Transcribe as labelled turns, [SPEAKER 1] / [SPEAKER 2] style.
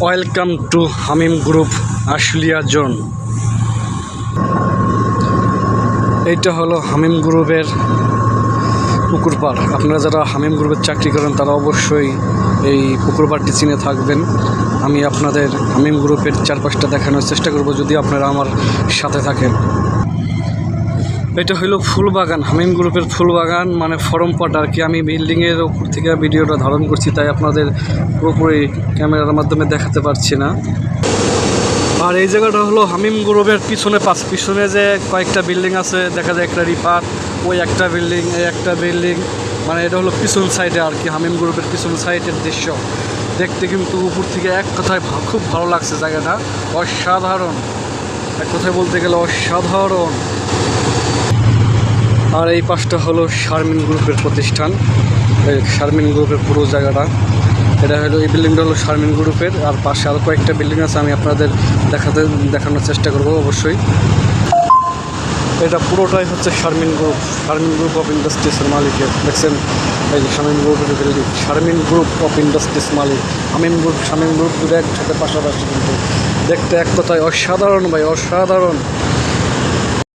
[SPEAKER 1] Welcome to Hamim group Ashulia zone. এইটা হলো হামিম গ্রুপের পুকুর পাড়। আপনারা যারা হামিম গ্রুপের চাকরি করেন তারা অবশ্যই এই পুকুর পাড়টি চিনে থাকবেন। আমি আপনাদের হামিম গ্রুপের চারপাশটা দেখানোর চেষ্টা করব যদি আপনারা আমার সাথে থাকেন। এটা হলো ফুল বাগান, হামিম গ্রুপের ফুল বাগান মানে ফরম পট আর কি। আমি বিল্ডিংয়ের উপর থেকে ভিডিওটা ধারণ করছি, তাই আপনাদের পুরোপুরি ক্যামেরার মাধ্যমে দেখাতে পারছি না। আর এই জায়গাটা হলো হামিম গ্রুপের পিছনে যে কয়েকটা বিল্ডিং আছে দেখা যায়, একটা রিপার, ওই একটা বিল্ডিং, এই একটা বিল্ডিং, মানে এটা হলো পিছন সাইডে আর কি, হামিম গ্রুপের পিছন সাইডের দৃশ্য দেখতে কিন্তু উপর থেকে এক কথায় খুব ভালো লাগছে। জায়গাটা অসাধারণ, এক কথায় বলতে গেলে অসাধারণ। আর এই পাশটা হলো শারমিন গ্রুপের প্রতিষ্ঠান, এই শারমিন গ্রুপের পুরো জায়গাটা। এটা হলো এই বিল্ডিংটা হলো শারমিন গ্রুপের, আর পাশে আরও কয়েকটা বিল্ডিং আছে, আমি আপনাদের দেখানোর চেষ্টা করব অবশ্যই। এটা পুরোটাই হচ্ছে শারমিন গ্রুপ অফ ইন্ডাস্ট্রিজের মালিকের। দেখছেন এই যে শারমিন গ্রুপের building, Sharmin group of industries Malik. Sharmin group দুটো একসাথে পাশাপাশি, কিন্তু দেখতে এক কথায় অসাধারণ ভাই, অসাধারণ।